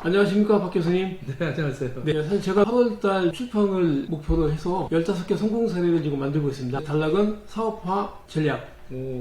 안녕하십니까, 박 교수님. 네, 안녕하세요. 네, 사실 제가 8월달 출판을 목표로 해서 15개 성공 사례를 지금 만들고 있습니다. 단락은 사업화 전략.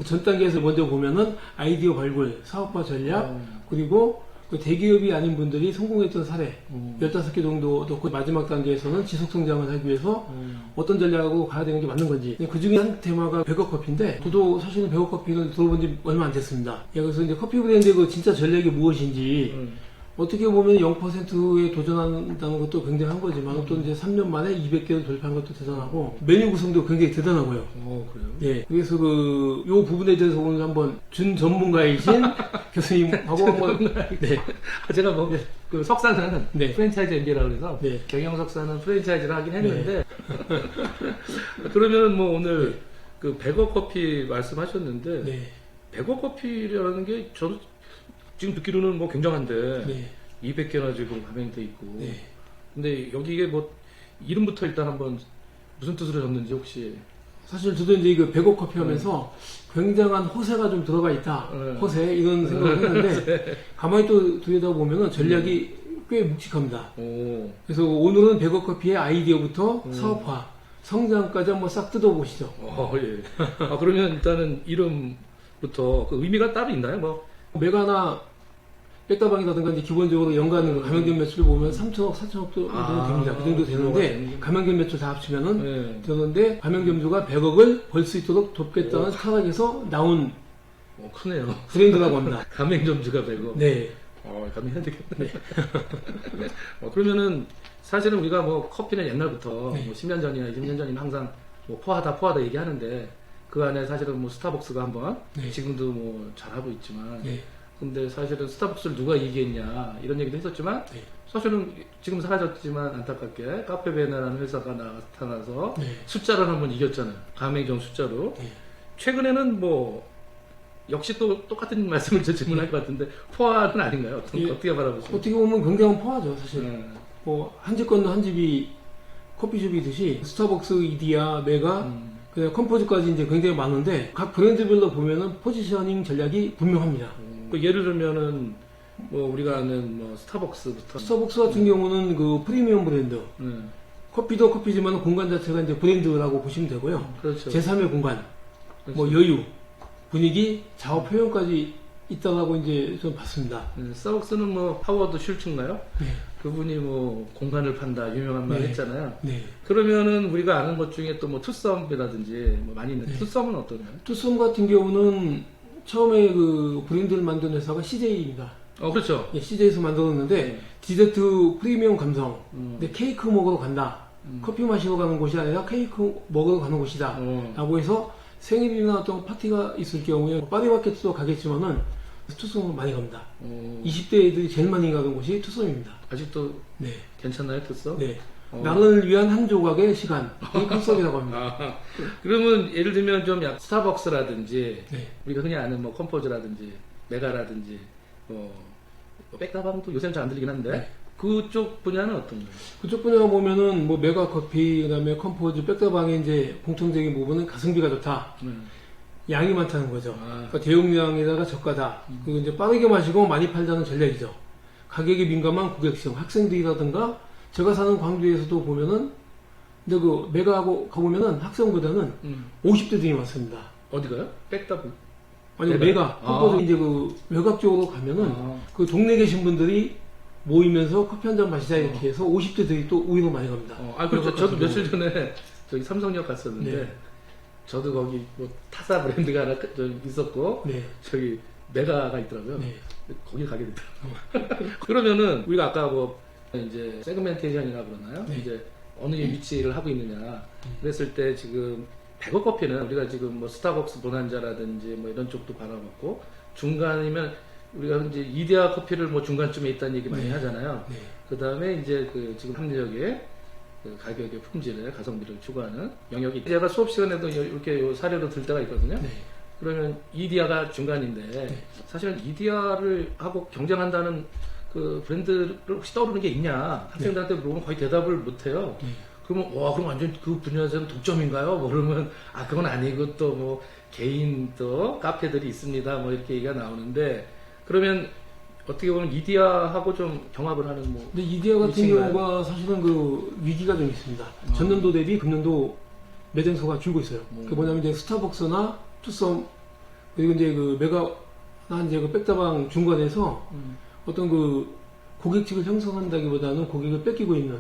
전 단계에서 먼저 보면은 아이디어 발굴, 사업화 전략, 그리고 그 대기업이 아닌 분들이 성공했던 사례 15개 정도 넣고 마지막 단계에서는 지속 성장을 하기 위해서 어떤 전략하고 가야 되는 게 맞는 건지. 그 중에 한 테마가 백업 커피인데 저도 사실은 백업 커피를 들어본 지 얼마 안 됐습니다. 그래서 이제 커피 브랜드의 그 진짜 전략이 무엇인지 어떻게 보면 0%에 도전한다는 것도 굉장한 거지만 또 이제 3년 만에 200개를 돌파한 것도 대단하고 메뉴 구성도 굉장히 대단하고요. 그래요? 예. 그래서 요 부분에 대해서 오늘 한번 준 전문가이신 교수님하고 한번 네. 제가 그 석사는 네. 프랜차이즈 MBA라고 해서 네. 경영 석사는 프랜차이즈를 하긴 했는데 그러면 뭐 오늘 그 백업 커피 말씀하셨는데 네. 백업 커피라는 게 저도 지금 듣기로는 뭐 굉장한데 네. 200개나 지금 가맹돼 있고 네. 근데 여기에 뭐 이름부터 일단 한번 무슨 뜻으로 졌는지 혹시 사실 저도 이제 이거 백업 커피 하면서 굉장한 호세가 좀 들어가 있다. 호세 이런 생각을 했는데 가만히 또 들여다보면은 전략이 꽤 묵직합니다. 그래서 오늘은 백업 커피의 아이디어부터 사업화, 성장까지 한번 싹 뜯어보시죠. 예. 그러면 일단은 이름부터 그 의미가 따로 있나요? 뭐 메가나 백다방이라든가 이제 기본적으로 연간 가맹점 매출 보면 3천억, 4천억 정도 됩니다. 그 정도 되는데 가맹점 매출 다 합치면은 되는데 가맹점주가 100억을 벌 수 있도록 돕겠다는 타락에서 나온 크네요. 브랜드라고 합니다. 가맹점주가 100억. 네. 가맹해야 되겠네. 그러면은 사실은 우리가 뭐 커피는 옛날부터 뭐 10년 전이나 20년 전이나 항상 뭐 포하다 얘기하는데 그 안에 사실은 뭐 스타벅스가 한번 지금도 뭐 잘하고 있지만 근데 사실은 스타벅스를 누가 이기겠냐 이런 얘기도 했었지만 사실은 지금 사라졌지만 안타깝게 카페베네라는 회사가 나타나서 숫자로 한번 이겼잖아요. 가맹점 숫자로. 최근에는 뭐 역시 또 똑같은 말씀을 저 질문할 것 같은데 포화는 아닌가요? 어떻게 바라보세요? 어떻게 보면 굉장한 포화죠, 사실. 뭐 한 집 건너 한 집이 커피숍이듯이 스타벅스, 이디야, 메가, 그다음 컴포즈까지 이제 굉장히 많은데 각 브랜드별로 보면은 포지셔닝 전략이 분명합니다. 예를 들면은 뭐 우리가 아는 뭐 스타벅스부터 스타벅스 같은 경우는 그 프리미엄 브랜드. 커피도 커피지만 공간 자체가 이제 브랜드라고 보시면 되고요. 그렇죠. 제3의 공간, 뭐 여유, 분위기, 자아 표현까지 있다라고 이제 좀 봤습니다. 스타벅스는 뭐 하워드 슐츠인가요? 그분이 뭐 공간을 판다 유명한 말 했잖아요. 그러면은 우리가 아는 것 중에 또 뭐 투썸이라든지 뭐 많이 있는데 투썸은 어떠나요? 투썸 같은 경우는 처음에 그 브랜드를 만든 회사가 CJ입니다. 그렇죠. CJ에서 만들었는데 디저트 프리미엄 감성. 근데 케이크 먹으러 간다. 커피 마시러 가는 곳이 아니라 케이크 먹으러 가는 곳이다. 라고 해서 생일이나 어떤 파티가 있을 경우에 파리마켓도 가겠지만은 투썸으로 많이 갑니다. 20대 애들이 제일 많이 가는 곳이 투썸입니다. 아직도 괜찮나요, 투썸? 네. 나를 위한 한 조각의 시간. 이 투썸이라고 합니다. 그러면 예를 들면 좀 스타벅스라든지 우리가 흔히 아는 뭐 컴포즈라든지 메가라든지 뭐 백다방도 요새는 잘 안 들리긴 한데 그쪽 분야는 어떤가요? 그쪽 분야 보면은 뭐 메가 커피, 그다음에 컴포즈, 백다방의 이제 공통적인 부분은 가성비가 좋다. 양이 많다는 거죠. 그러니까 대용량에다가 저가다. 그리고 이제 빠르게 마시고 많이 팔자는 전략이죠. 가격에 민감한 고객층, 학생들이라든가 제가 사는 광주에서도 보면은 근데 그 메가하고 가보면은 학생보다는 50대들이 많습니다. 어디가요? 백다방? 아니 메가 컴포즈 이제 그 외곽 쪽으로 가면은 그 동네 계신 분들이 모이면서 커피 한 잔 마시자 이렇게 해서 50대들이 또 우유로 많이 갑니다. 그렇죠. 저도 며칠 전에 저기 삼성역 갔었는데 저도 거기 뭐 타사 브랜드가 하나 있었고 저기 메가가 있더라고요. 거기 가게 됐더라고요. 그러면은 우리가 아까 뭐 이제 세그멘테이션이라 그러나요? 이제 어느 위치를 하고 있느냐 그랬을 때 지금 백업 커피는 우리가 지금 뭐 스타벅스 보난자라든지 뭐 이런 쪽도 바라봤고 중간이면 우리가 이제 이디야 커피를 뭐 중간쯤에 있다는 얘기 많이 하잖아요. 그 다음에 이제 그 지금 합리적의 그 가격의 품질에 가성비를 추구하는 영역이 제가 수업 시간에도 이렇게 요 사례로 들 때가 있거든요. 그러면 이디야가 중간인데 사실은 이디야를 하고 경쟁한다는 그 브랜드를 혹시 떠오르는 게 있냐 학생들한테 물어보면 거의 대답을 못해요. 그러면 그럼 완전 그 분야에서는 독점인가요? 뭐 그러면 그건 아니고 또 뭐 개인 또 카페들이 있습니다. 뭐 이렇게 얘기가 나오는데 그러면 어떻게 보면 이디야하고 좀 경합을 하는 뭐. 근데 이디야 같은 위치인가요? 경우가 사실은 그 위기가 좀 있습니다. 전년도 대비 금년도 매장 수가 줄고 있어요. 그게 뭐냐면 이제 스타벅스나 투썸 그리고 이제 그 메가나 이제 그 백다방 중간에서 어떤 그 고객층을 형성한다기보다는 고객을 뺏기고 있는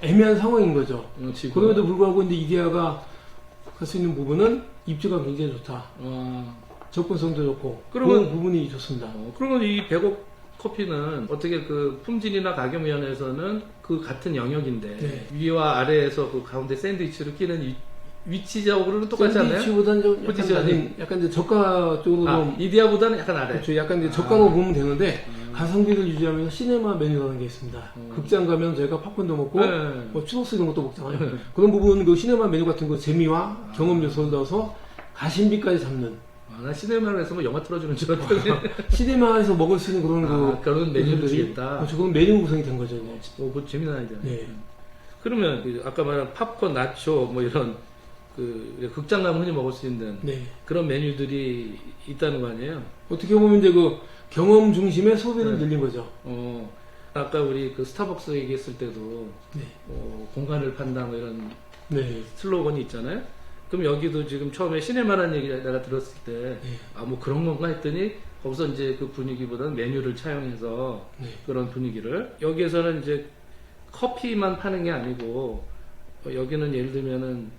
애매한 상황인 거죠. 지금. 그럼에도 불구하고 이제 이디야가 갈 수 있는 부분은 입지가 굉장히 좋다. 접근성도 좋고 그런 부분이 좋습니다. 그러면 이 백업 커피는 어떻게 그 품질이나 가격 면에서는 그 같은 영역인데 네. 위와 아래에서 그 가운데 샌드위치를 끼는 위치적으로는 똑같지 않나요? 샌드위치보다는 좀 포지션이. 약간 이제 저가 쪽으로 좀 이디야보다는 약간 아래. 그렇죠. 약간 이제 저가로 보면 되는데 가성비를 유지하면서 시네마 메뉴라는 게 있습니다. 극장 가면 저희가 팝콘도 먹고 네. 뭐 추로스 이런 것도 먹잖아요. 그런 부분 그 시네마 메뉴 같은 거 재미와 경험 요소를 넣어서 가심비까지 잡는 나 시네마에서 뭐 영화 틀어주는 줄 알았더니 시네마에서 먹을 수 있는 그런 그런 메뉴를 요소들이- 주겠다. 그렇죠. 그런 메뉴 구성이 된 거죠. 이제. 그거 재미난 아이디어. 네. 그러면 그 아까 말한 팝콘, 나초 뭐 이런 그 극장 가면 흔히 먹을 수 있는 네. 그런 메뉴들이 있다는 거 아니에요? 어떻게 보면 이제 그 경험 중심의 소비를 늘린 거죠. 아까 우리 그 스타벅스 얘기했을 때도 네. 공간을 판다 뭐 이런 네. 슬로건이 있잖아요. 그럼 여기도 지금 처음에 시네마라는 얘기 내가 들었을 때 네. 뭐 그런 건가 했더니 거기서 이제 그 분위기보다는 메뉴를 차용해서 네. 그런 분위기를 여기에서는 이제 커피만 파는 게 아니고 여기는 예를 들면은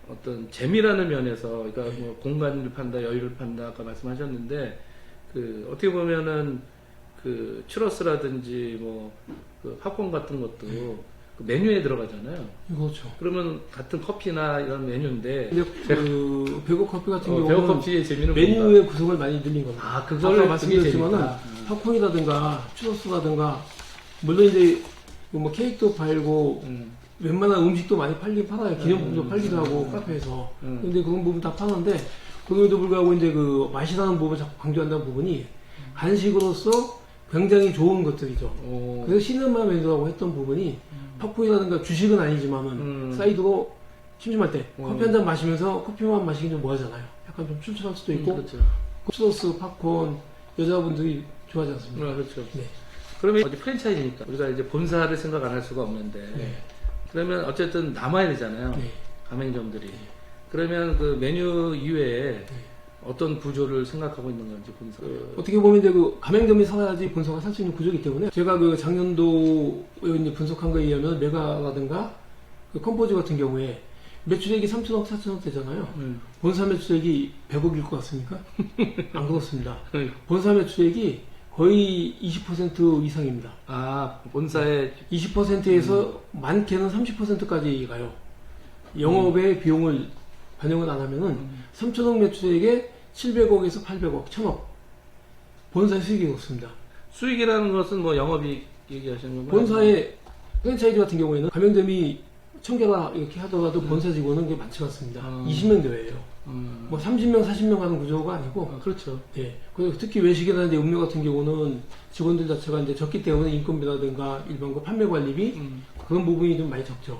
어떤 재미라는 면에서 그러니까 뭐 공간을 판다 여유를 판다 아까 말씀하셨는데 그 어떻게 보면은 그 추러스라든지 뭐 그 팝콘 같은 것도 그 메뉴에 들어가잖아요. 그렇죠. 그러면 같은 커피나 이런 메뉴인데 근데 그 배고 커피 같은 배우 경우는 커피의 재미는 메뉴의 뭔가? 구성을 많이 늘린 겁니다. 그걸 아까 말씀드렸지만은 재밌다. 팝콘이라든가 추러스라든가 물론 이제 뭐 케이크도 팔고 웬만한 음식도 많이 팔긴 팔아요. 기념품도 팔기도 하고 카페에서. 근데 그런 부분 다 파는데 그럼에도 불구하고 이제 그 맛이라는 부분을 자꾸 강조한다는 부분이 간식으로서 굉장히 좋은 것들이죠. 그래서 시네마 메뉴라고 했던 부분이 팝콘이라든가 주식은 아니지만은 사이드로 심심할 때 커피 한 잔 마시면서 커피만 마시기 좀 뭐하잖아요. 약간 좀 출출할 수도 있고 그렇죠. 추러스, 팝콘 여자분들이 좋아하지 않습니까? 그렇죠. 네. 그러면 어디 프랜차이즈니까 우리가 이제 본사를 생각 안 할 수가 없는데 네. 그러면 어쨌든 남아야 되잖아요. 네. 가맹점들이. 그러면 그 메뉴 이외에 어떤 구조를 생각하고 있는 건지 본사. 어떻게 보면 이제 그 가맹점이 살아야지 본사가 살 수 있는 구조이기 때문에 제가 그 작년도 이제 분석한 거에 의하면 메가라든가 그 컴포즈 같은 경우에 매출액이 3천억, 4천억 되잖아요. 본사 매출액이 100억일 것 같습니까? 안 그렇습니다. 본사 매출액이 거의 20% 이상입니다. 본사의 20%에서 많게는 30%까지 가요. 영업의 비용을 반영을 안 하면은 3천억 매출액에 700억에서 800억, 1000억. 본사의 수익이 높습니다. 수익이라는 것은 뭐 영업이익 얘기하시는 건가요? 본사의 프랜차이즈 같은 경우에는 가맹점이 1000개라 이렇게 하더라도 본사 직원은 게 많지 않습니다. 20명 대회예요. 뭐 30명, 40명 하는 구조가 아니고. 그렇죠. 예. 그리고 특히 외식이나 이제 음료 같은 경우는 직원들 자체가 이제 적기 때문에 인건비라든가 일반 그 판매 관리비 그런 부분이 좀 많이 적죠.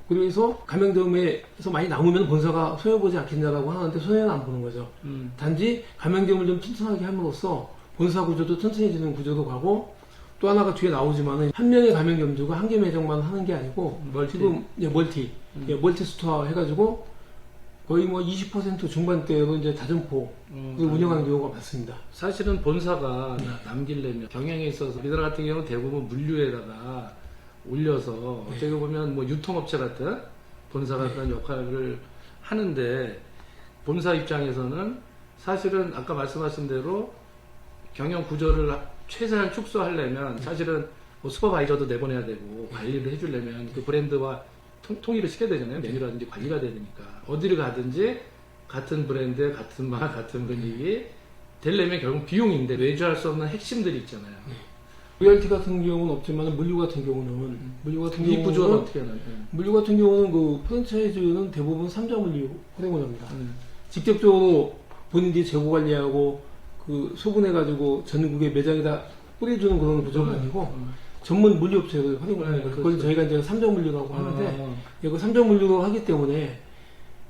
그래서 가맹점에서 많이 남으면 본사가 손해보지 않겠냐라고 하는데 손해는 안 보는 거죠. 단지 가맹점을 좀 튼튼하게 함으로써 본사 구조도 튼튼해지는 구조도 가고 또 하나가 뒤에 나오지만은 한 명의 가맹점주가 한 개 매장만 하는 게 아니고 지금 멀티 스토어 해가지고 거의 뭐 20% 중반대로 이제 다점포 운영하는 경우가 많습니다. 사실은 본사가 남기려면 경영에 있어서 우리나라 같은 경우는 대부분 물류에다가 올려서 어떻게 보면 뭐 유통업체 같은 본사가 그런 역할을 하는데 본사 입장에서는 사실은 아까 말씀하신 대로 경영 구조를 최대한 축소하려면 사실은 뭐 슈퍼바이저도 내보내야 되고 관리를 해주려면 그 브랜드와 통일을 시켜야 되잖아요. 메뉴라든지 관리가 돼야 되니까 어디를 가든지 같은 브랜드, 같은 맛, 같은 분위기 되려면 결국 비용인데 외주할 수 없는 핵심들이 있잖아요. 로열티 같은 경우는 없지만 물류 같은 경우는 이 구조는 어떻게 하나요? 물류 같은 경우는 그 프랜차이즈는 대부분 3자 물류 활용을 합니다. 직접적으로 본인들이 재고 관리하고 그 소분해가지고 전국의 매장에다 뿌려주는 그런 구조가 아니고 전문 물류업체를 활용을 하는 거예요. 그걸 저희가 이제 3자 물류라고 하는데 이거 3자 물류로 하기 때문에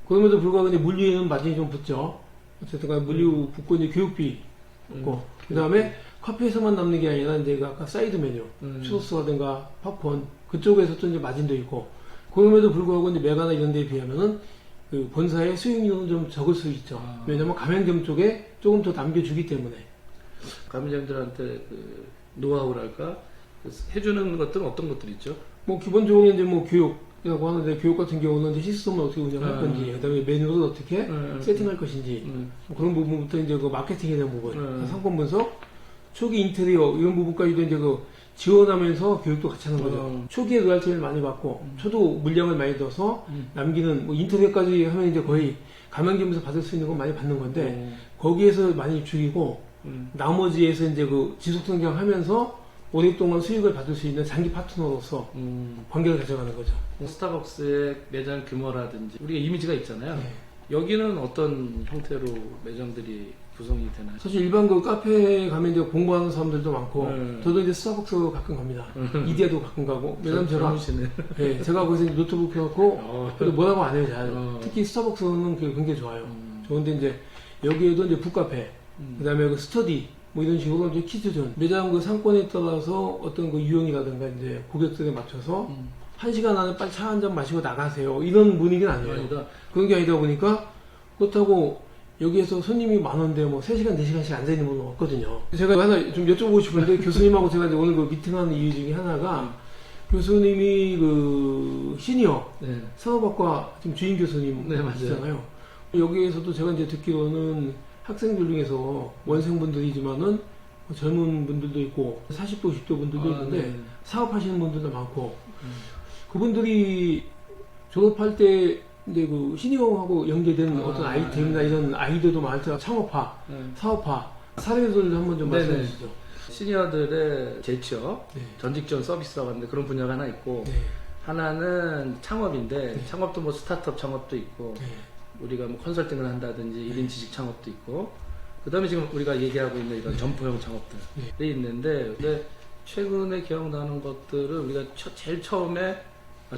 그럼에도 불구하고 이제 물류에는 마진이 좀 붙죠. 어쨌든 간에 물류 붙고 이제 교육비 붙고 그 다음에 카페에서만 남는 게 아니라 이제 그 아까 사이드 메뉴, 추로스라든가 팝콘 그쪽에서 또 이제 마진도 있고 그럼에도 불구하고 이제 메가나 이런 데에 비하면은 그 본사의 수익률은 좀 적을 수 있죠. 왜냐면 가맹점 쪽에 조금 더 남겨주기 때문에. 가맹점들한테 그 노하우랄까 해주는 것들은 어떤 것들이 있죠? 뭐 기본적으로 이제 뭐 교육이라고 하는데 교육 같은 경우는 이제 시스템을 어떻게 운영할 건지, 그다음에 메뉴를 어떻게 세팅할 것인지 뭐 그런 부분부터 이제 그 마케팅에 대한 부분, 상품 분석, 초기 인테리어 이런 부분까지도 이제 그 지원하면서 교육도 같이 하는 거죠. 초기에 로얄티를 많이 받고 초도 물량을 많이 넣어서 남기는 뭐 인테리어까지 하면 이제 거의 가맹점에서 받을 수 있는 건 많이 받는 건데 거기에서 많이 줄이고 나머지에서 이제 그 지속 성장하면서 오랫동안 수익을 받을 수 있는 장기 파트너로서 관계를 가져가는 거죠. 스타벅스의 매장 규모라든지 우리가 이미지가 있잖아요. 네. 여기는 어떤 형태로 매장들이 구성이 되나요? 사실 일반 그 카페에 가면 이제 공부하는 사람들도 많고 저도 이제 스타벅스 가끔 갑니다. 이디야도 가끔 가고 왜냐면 제가 네, 제가 거기서 이제 노트북 펴놓고 그래도 뭐라고 안 해요 잘. 특히 스타벅스는 굉장히 좋아요. 좋은데 이제 여기에도 이제 북카페 그다음에 그 스터디 뭐 이런 식으로 이제 키즈존 매장 그 상권에 따라서 어떤 그 유형이라든가 이제 고객들에 맞춰서 1시간 안에 빨리 차 한 잔 마시고 나가세요 이런 분위기는 아니에요. 그런 게 아니다 보니까 그렇다고 여기에서 손님이 많은데 뭐 3시간 4시간씩 앉아있는 분은 없거든요. 제가 하나 좀 여쭤보고 싶은데 교수님하고 제가 이제 오늘 그 미팅하는 이유 중에 하나가 교수님이 그 시니어 산업학과 지금 주임 교수님이시잖아요. 여기에서도 제가 이제 듣기로는 학생들 중에서 원생분들이지만은 젊은 분들도 있고 40대 50대 분들도 있는데 사업하시는 분들도 많고 그분들이 졸업할 때 이제 그 시니어하고 연계된 어떤 아이템이나 이런 아이디어도 많을 테라 창업화, 사업화 사례들 한번 좀 말씀해 주시죠. 시니어들의 재취업, 전 직전 서비스라고 하는데 그런 분야가 하나 있고 하나는 창업인데 창업도 뭐 스타트업 창업도 있고 우리가 뭐 컨설팅을 한다든지 1인 지식 창업도 있고 그 다음에 지금 우리가 얘기하고 있는 이런 점포형 창업들이 있는데 근데 최근에 기억나는 것들은 우리가 제일 처음에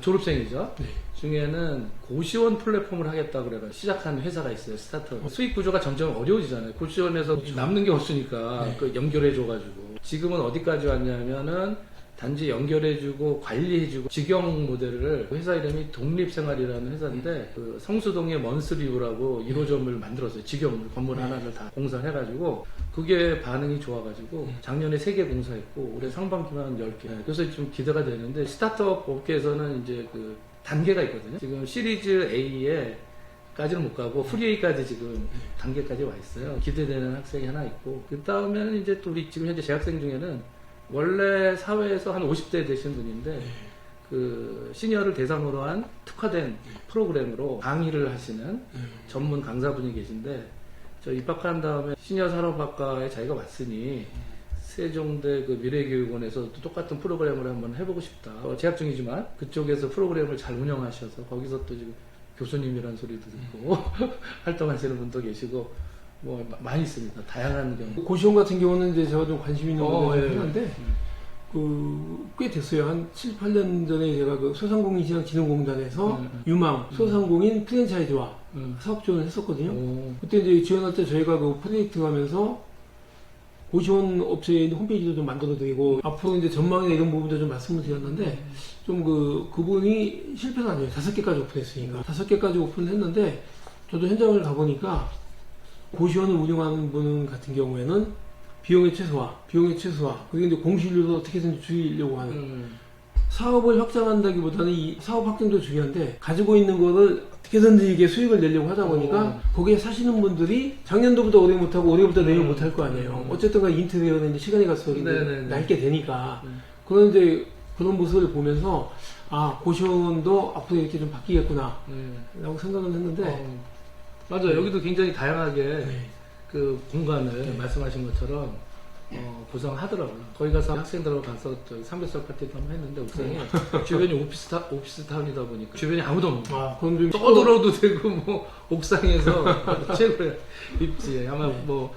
졸업생이죠. 중에는 고시원 플랫폼을 하겠다 그래가 시작한 회사가 있어요. 스타트업. 수익 구조가 점점 어려워지잖아요. 고시원에서 남는 게 없으니까 그 연결해줘가지고 지금은 어디까지 왔냐면은 단지 연결해주고 관리해주고 직영 모델을 회사 이름이 독립생활이라는 회사인데 그 성수동에 먼스리우라고 1호점을 만들었어요. 직영 건물 하나를 다 공사해가지고 그게 반응이 좋아가지고 작년에 3개 공사했고 올해 상반기만 10개. 그래서 좀 기대가 되는데 스타트업 업계에서는 이제 그 단계가 있거든요. 지금 시리즈 A에 까지는 못 가고 프리 A까지 지금 단계까지 와 있어요. 기대되는 학생이 하나 있고 그 다음에는 이제 또 우리 지금 현재 재학생 중에는 원래 사회에서 한 50대 되신 분인데 그 시니어를 대상으로 한 특화된 프로그램으로 강의를 하시는 전문 강사분이 계신데 저 입학한 다음에 시니어 산업학과에 자기가 왔으니 세종대 그 미래교육원에서 또 똑같은 프로그램을 한번 해보고 싶다. 재학 중이지만 그쪽에서 프로그램을 잘 운영하셔서 거기서 또 지금 교수님이라는 소리도 듣고 활동하시는 분도 계시고 뭐 많이 있습니다. 다양한 경우. 고시원 같은 경우는 이제 제가 좀 관심 있는 부분이 한데 꽤 됐어요. 한 7, 8년 전에 제가 그 소상공인시장진흥공단에서 유망 소상공인 프랜차이즈와 사업 지원을 했었거든요. 그때 이제 지원할 때 저희가 그 프로젝트 가면서 고시원 업체의 홈페이지도 좀 만들어드리고 앞으로 이제 전망이나 이런 부분도 좀 말씀을 드렸는데 좀 그분이 실패는 아니에요. 5개까지 오픈했으니까 5개까지 오픈을 했는데 저도 현장을 가보니까 고시원을 운영하는 분 같은 경우에는 비용의 최소화, 그리고 이제 공실률도 어떻게든 줄이려고 하는 사업을 확장한다기보다는 이 사업 확장도 중요한데 가지고 있는 거를 어떻게든지 이게 수익을 내려고 하다 보니까 거기에 사시는 분들이 작년도부터 올해 못하고 올해부터 내년 못할 거 아니에요. 어쨌든 간 인테리어는 이제 시간이 갈수록 낡게 되니까 그런데 그런 모습을 보면서 아 고시원도 앞으로 이렇게 좀 바뀌겠구나 라고 생각을 했는데 맞아요. 여기도 굉장히 다양하게 그 공간을 말씀하신 것처럼 구성하더라고요. 거기 가서 학생들하고 가서 삼겹살 파티도 한번 했는데 옥상에 주변이 오피스타운이다 보니까 주변에 아무도 없는 거예요. 그럼 좀 떠들어도 되고 뭐 옥상에서 최고의 입지에 아마 뭐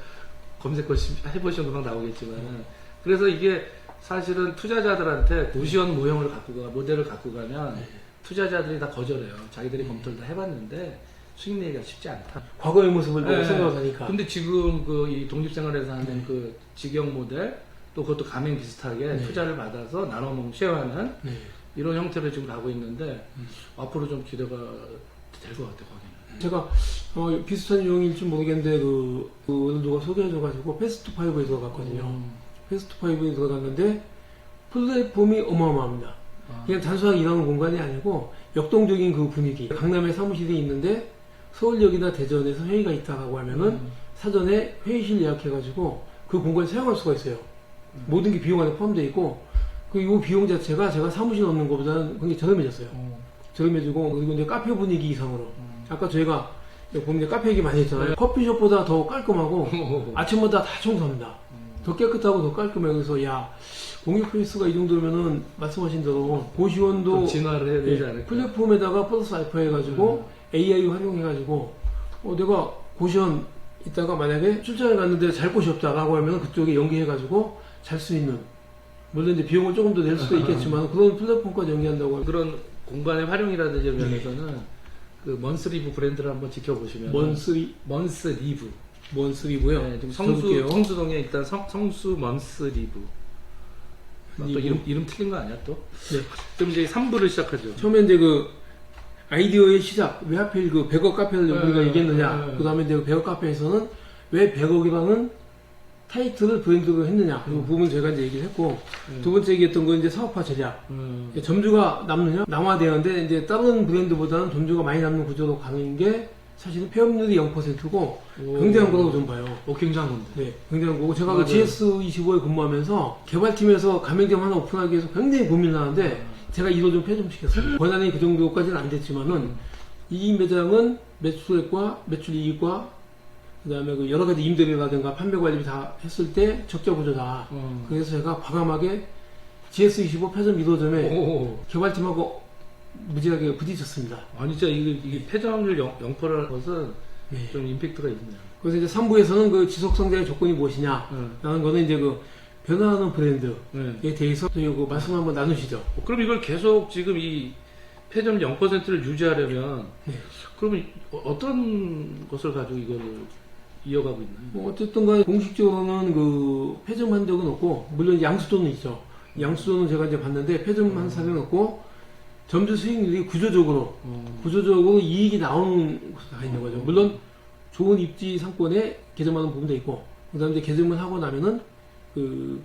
검색 해보시면 금방 나오겠지만 그래서 이게 사실은 투자자들한테 고시원 모형을 모델을 갖고 가면 투자자들이 다 거절해요. 자기들이 검토를 다 해봤는데 수익 내기가 쉽지 않다. 과거의 모습을 보고 네. 생각을 하니까. 근데 지금 그 이 독립생활에서 하는 네. 그 직영 모델 또 그것도 가맹 비슷하게 네. 투자를 받아서 나눠 먹는 쉐어하는 네. 이런 형태로 지금 가고 있는데 앞으로 좀 기대가 될 것 같아요. 거기는. 제가 비슷한 유형일지 모르겠는데 오늘 누가 소개해줘가지고 패스트5에 들어갔거든요. 패스트5에 들어갔는데 플랫폼이 어마어마합니다. 그냥 단순하게 일하는 공간이 아니고 역동적인 그 분위기. 강남에 사무실이 있는데 서울역이나 대전에서 회의가 있다라고 하면은 사전에 회의실 예약해가지고 그 공간을 사용할 수가 있어요. 모든 게 비용 안에 포함되어 있고 이 비용 자체가 제가 사무실 얻는 것보다는 굉장히 저렴해졌어요. 저렴해지고 그리고 이제 카페 분위기 이상으로 아까 저희가 보면 카페 얘기 많이 했잖아요. 커피숍보다 더 깔끔하고 아침마다 다 청소합니다. 더 깨끗하고 더 깔끔해요. 그래서 야 공유 페이스가 이 정도면은 말씀하신 대로 고시원도 진화를 해야 되지 않을까. 플랫폼에다가 플러스 알파 해가지고 AI 활용해가지고 내가 고시원 있다가 만약에 출장에 갔는데 잘 곳이 없다라고 하면 그쪽에 연계해가지고 잘 수 있는 물론 이제 비용을 조금 더 낼 수도 있겠지만 그런 플랫폼까지 연계한다고 하면 그런 공간의 활용이라든지 이런 면에서는 그 먼스리브 브랜드를 한번 지켜보시면 먼스리브요. 네, 지금 성수동에 일단 성수 먼스리브. 또 이름 틀린 거 아니야 또? 네. 그럼 이제 3부를 시작하죠. 처음에 이제 그 아이디어의 시작 왜 하필 그 100억 카페를 우리가 얘기했느냐. 그 다음에 이제 100억 카페에서는 왜 100억이라는 타이틀을 브랜드로 했느냐. 그 부분 제가 이제 얘기를 했고 두 번째 얘기했던 건 이제 사업화 전략. 점주가 남느냐? 남아야 되는데 이제 다른 브랜드보다는 점주가 많이 남는 구조로 가는 게 사실은 폐업률이 0%고 굉장한 거라고 좀 봐요. 굉장한 건데. 네, 굉장한 거고 제가 그 GS25에 근무하면서 개발팀에서 가맹점 하나 오픈하기 위해서 굉장히 고민을 하는데 제가 이로 좀 폐점시켰어요. 권한이 그 정도까지는 안 됐지만은 이 매장은 매출액과 매출 이익과 그다음에 그 여러 가지 임대료라든가 판매 관리 다 했을 때 적자 구조다. 그래서 제가 과감하게 GS25 폐점 1호점에 개발팀하고 무지하게 부딪혔습니다. 아니 진짜 이게 폐점률 0%라는 것은 좀 임팩트가 있네요. 그래서 이제 3부에서는 그 지속 성장의 조건이 무엇이냐 라는 거는 이제 그 변화하는 브랜드에 대해서 그 말씀 한번 나누시죠. 그럼 이걸 계속 지금 이 폐점 0%를 유지하려면 그러면 어떤 것을 가지고 이걸 이어가고 있나요? 어쨌든 간에 공식적으로는 그 폐점한 적은 없고 물론 양수도는 있죠. 양수도는 제가 이제 봤는데 폐점한 사례는 없고 점주 수익률이 구조적으로 이익이 나오는 곳에 가 있는 거죠. 물론 좋은 입지 상권에 개점하는 부분도 있고 그다음에 이제 개점을 하고 나면은 그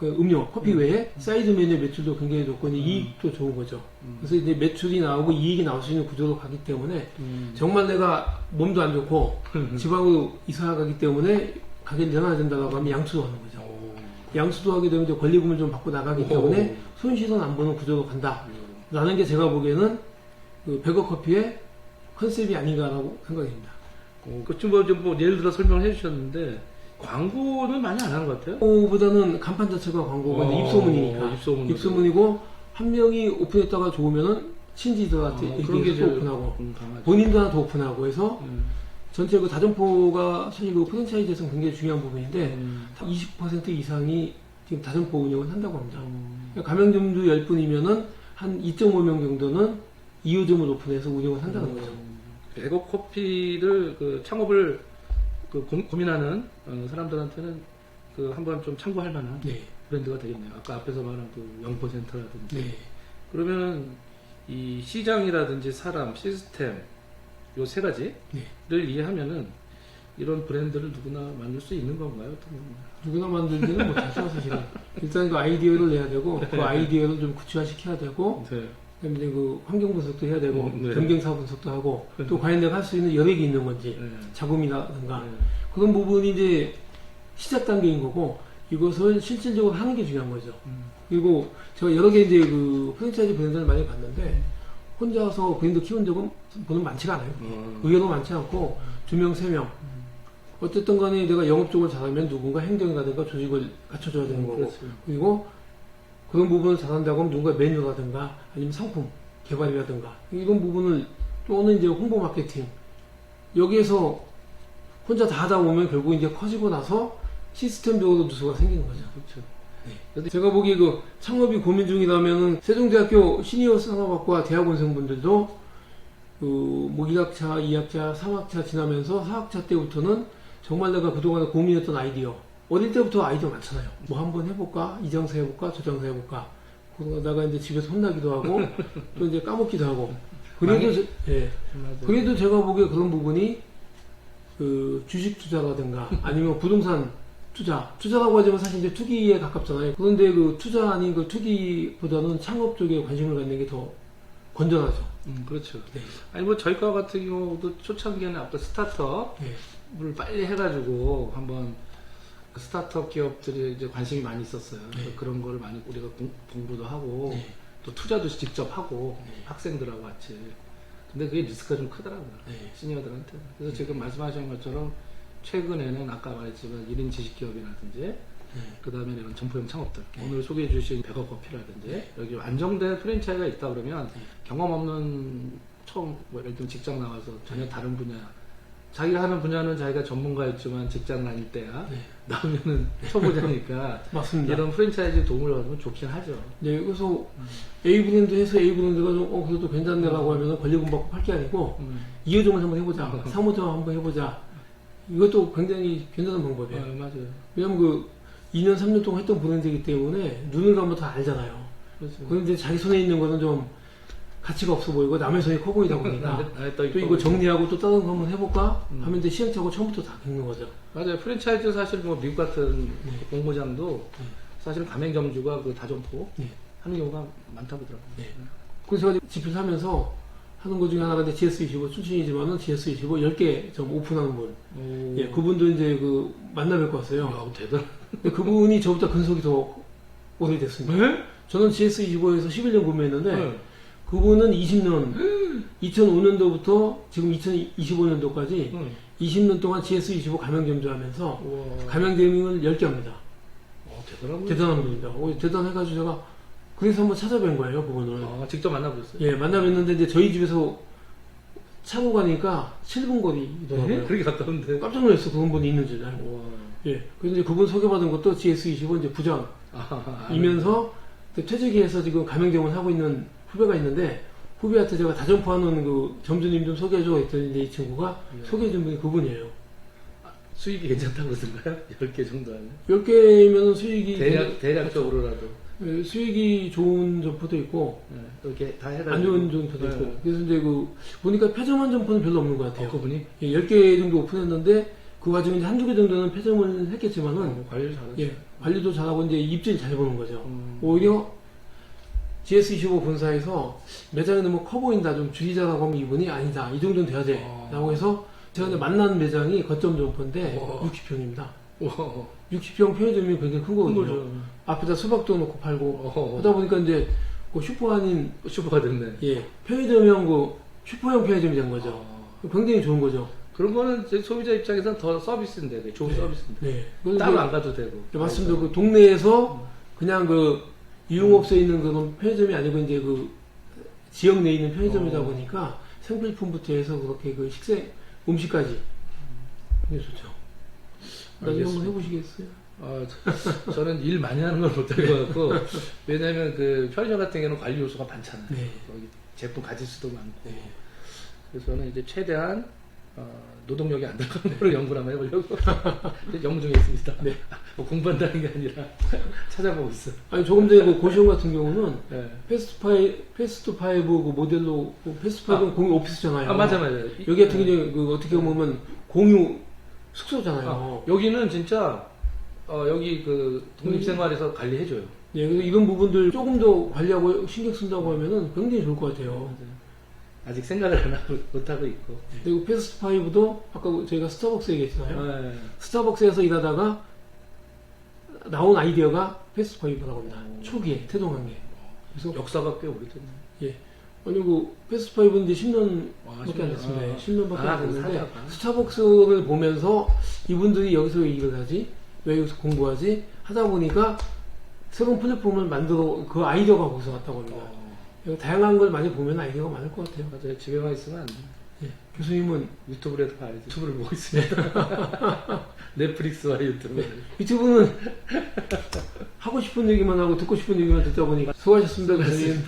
음료 커피 외에 사이드 메뉴 매출도 굉장히 좋고 이익도 좋은 거죠. 그래서 이제 매출이 나오고 이익이 나올 수 있는 구조로 가기 때문에 정말 내가 몸도 안 좋고 지방으로 이사 가기 때문에 가게를 내놔야 된다고 하면 양수도 하는 거죠. 양수도 하게 되면 이제 권리금을 좀 받고 나가기 때문에 손실은 안 보는 구조로 간다. 라는 게 제가 보기에는 그 100억 커피의 컨셉이 아닌가라고 생각합니다. 뭐 예를 들어 설명을 해주셨는데 광고는 많이 안 하는 것 같아요. 광고보다는 간판 자체가 광고가 입소문이니까. 입소문이고 한 명이 오픈했다가 좋으면은 친지들한테 얘기해서 또 오픈하고 본인도 하나 더 오픈하고 해서 전체 그 다점포가 사실 그 프랜차이즈에서는 굉장히 중요한 부분인데 20% 이상이 지금 다점포 운영을 한다고 합니다. 가맹점주 10분이면은 한 2.5명 정도는 2호점을 오픈해서 운영을 한다는 거죠. 100억 커피를 그 창업을 고민하는 사람들한테는 그 한번 좀 참고할 만한 브랜드가 되겠네요. 아까 앞에서 말한 그 0%라든지. 그러면 이 시장이라든지 사람, 시스템 요 세 가지를 이해하면은 이런 브랜드를 누구나 만들 수 있는 건가요? 누구나 만들지는 못하죠, 사실은. 일단 그 아이디어를 내야 되고, 그 아이디어를 좀 구체화시켜야 되고, 그다음에 이제 그 환경 분석도 해야 되고, 경쟁사 분석도 하고, 또 과연 내가 할 수 있는 여력이 있는 건지, 자금이라든가, 그런 부분이 이제 시작 단계인 거고, 이것을 실질적으로 하는 게 중요한 거죠. 그리고 제가 여러 개 이제 그 프랜차이즈 브랜드를 많이 봤는데, 혼자서 브랜드 키운 적은 보는 많지가 않아요. 의외로 많지 않고, 2명, 3명. 어쨌든 간에 내가 영업 쪽을 잘하면 누군가 행정이라든가 조직을 갖춰줘야 되는 거고. 그리고 그런 부분을 잘한다고 하면 누군가 메뉴라든가 아니면 상품 개발이라든가 이런 부분을 또는 이제 홍보 마케팅. 여기에서 혼자 다 하다 보면 결국 이제 커지고 나서 시스템적으로 누수가 생기는 거죠. 그렇죠. 제가 보기에 그 창업이 고민 중이라면은 세종대학교 시니어 산업학과 대학원생분들도 뭐 1학차, 2학차, 3학차 지나면서 4학차 때부터는 정말 내가 그동안에 고민했던 아이디어. 어릴 때부터 아이디어 많잖아요. 뭐 한번 해볼까? 이 장사 해볼까? 저 장사 해볼까? 그러다가 이제 집에서 혼나기도 하고, 또 이제 까먹기도 하고. 그래도 제가 보기에 그런 부분이 그 주식 투자라든가 아니면 부동산 투자라고 하지만 사실 이제 투기에 가깝잖아요. 그런데 그 투자 아닌 그 투기보다는 창업 쪽에 관심을 갖는 게 더 건전하죠. 그렇죠. 네. 아니 뭐 저희 과 같은 경우도 초창기에는 아까 스타트업을 빨리 해가지고 한번 그 스타트업 기업들이 이제 관심이 많이 있었어요. 그래서 그런 걸 많이 우리가 공부도 하고 또 투자도 직접 하고 학생들하고 같이. 근데 그게 리스크가 좀 크더라고요. 시니어들한테. 그래서 지금 말씀하신 것처럼 최근에는 아까 말했지만 1인 지식기업이라든지 그 다음에 이런 점포형 창업들 오늘 소개해 주신 백업 커피라든지 여기 안정된 프랜차이즈가 있다 그러면 경험 없는 처음 뭐 예를 들면 직장 나와서 전혀 다른 분야 자기가 하는 분야는 자기가 전문가였지만 직장 다닐 때야 나오면은 초보자니까 맞습니다. 이런 프랜차이즈 도움을 받으면 좋긴 하죠. 네, 그래서 A 브랜드 해서 A 브랜드가 좀 그래도 괜찮네라고 하면은 권리금 받고 팔 게 아니고 2호점을 한번 해보자, 3호점 한번 해보자. 이것도 굉장히 괜찮은 방법이에요. 맞아요. 왜냐면 그 2년, 3년 동안 했던 브랜드이기 때문에 눈을 감으면 다 알잖아요. 그렇죠. 그런데 자기 손에 있는 거는 좀 가치가 없어 보이고 남의 손이 커 보이다 보니까 또 이거 정리하고 또 다른 거 한번 해볼까 하면 이제 시행착오 처음부터 다 겪는 거죠. 맞아요. 프랜차이즈 사실 뭐 미국 같은 공모장도 사실 가맹점주가 그 다점포 하는 경우가 많다고 하더라고요. 그래서 제가 집을 사면서 하는 것 중에 하나가 이제 GS25 출신이지만은 GS25 10개 좀 오픈하는 분. 예, 그분도 이제 그 만나 뵙고 왔어요. 야, 대단. 그분이 저보다 근속이 더 오래됐습니다. 네? 저는 GS25에서 11년 근무했는데 그분은 20년, 2005년도부터 지금 2025년도까지 20년 동안 GS25 가맹점주 하면서 가맹대행을 10개 합니다. 대단한 분입니다. 대단해가지고 제가 그래서 한번 찾아뵌 거예요, 그분을. 직접 만나보셨어요? 예, 만나뵀는데 이제 저희 집에서 차고 가니까 7분 거리더라고요. 그렇게 가까운데. 깜짝 놀랐어, 그분이 있는 줄 알고. 예, 그래서 이제 그분 소개받은 것도 GS25 이제 부장이면서 퇴직해서 지금 가맹점을 하고 있는 후배가 있는데 후배한테 제가 다점포하는 그 점주님 좀 소개해줘 했더니 이제 이 친구가 소개해준 분이 그분이에요. 수익이 괜찮다고 그러던가요? 10개 정도 하면? 10개면 수익이 대략적으로라도. 수익이 좋은 점포도 있고 이렇게 다 해가지고 안 좋은 점포도 있고 그래서 이제 그 보니까 폐점한 점포는 별로 없는 것 같아요. 그분이? 예, 10개 정도 오픈했는데 그 와중에 이제 한두 개 정도는 폐점을 했겠지만은 관리를 잘하죠. 예, 관리도 잘하고 이제 입질 잘 보는 거죠. 오히려 GS25 본사에서 매장이 너무 커 보인다, 좀 줄이자라고 하면 이분이 아니다, 이 정도는 돼야 돼 라고 해서 제가 이제 만난 매장이 거점 점포인데 60평입니다. 60평 편의점이 굉장히 큰 거거든요. 앞에다 수박도 놓고 팔고 하다 보니까 이제 그 슈퍼 아닌 슈퍼가 됐네. 예, 편의점형 그 슈퍼형 편의점이 된 거죠. 굉장히 좋은 거죠. 그런 거는 제 소비자 입장에서는 더 서비스인데, 좋은 서비스인데. 네. 따로 안 가도 되고. 맞습니다. 그 동네에서 그냥 그 유흥업소에 있는 그런 편의점이 아니고 이제 그 지역 내에 있는 편의점이다 보니까 생필품부터 해서 그렇게 그 음식까지 굉장히 좋죠. 나중에 한번 해보시겠어요? 저는 일 많이 하는 걸 못할 것 같고, 왜냐면 그 편의점 같은 경우는 관리 요소가 많잖아요. 거기 제품 가질 수도 많고. 그래서 저는 이제 최대한 노동력이 안 들어가는 걸 연구를 한번 해보려고 연구 중에 있습니다. 뭐 공부한다는 게 아니라 찾아보고 있어요. 아니 조금 전에 그 고시원 같은 경우는 패스트 파이브 그 모델로 패스트 파이브는 공유 오피스잖아요. 맞아. 여기 같은 경우 그 어떻게 보면 공유 숙소잖아요. 여기는 진짜 여기 그 독립생활에서 관리해줘요. 예, 그래서 이런 부분들 조금 더 관리하고 신경 쓴다고 하면은 굉장히 좋을 것 같아요. 아직 생각을 못하고 있고. 그리고 패스트 파이브도 아까 저희가 스타벅스 얘기했잖아요. 스타벅스에서 일하다가 나온 아이디어가 패스트 파이브라고 합니다. 초기에 태동한 게. 그래서 역사가 꽤 오래됐네. 예. 아니 그 패스트 파이브는 이제 10년밖에 안 됐습니다. 10년밖에 안 됐는데 스타벅스를 보면서 이분들이 여기서 왜 일을 하지? 왜 여기서 공부하지? 하다 보니까 새로운 플랫폼을 만들어 그 아이디어가 거기서 왔다고 합니다. 다양한 걸 많이 보면 아이디어가 많을 것 같아요. 맞아요. 집에만 있으면 안 돼. 예. 교수님은 유튜브라도 봐야지. 유튜브를 보고 있습니다. 넷플릭스와 유튜브. 유튜브는 하고 싶은 얘기만 하고 듣고 싶은 얘기만 듣다 보니까 수고하셨습니다. 교수님.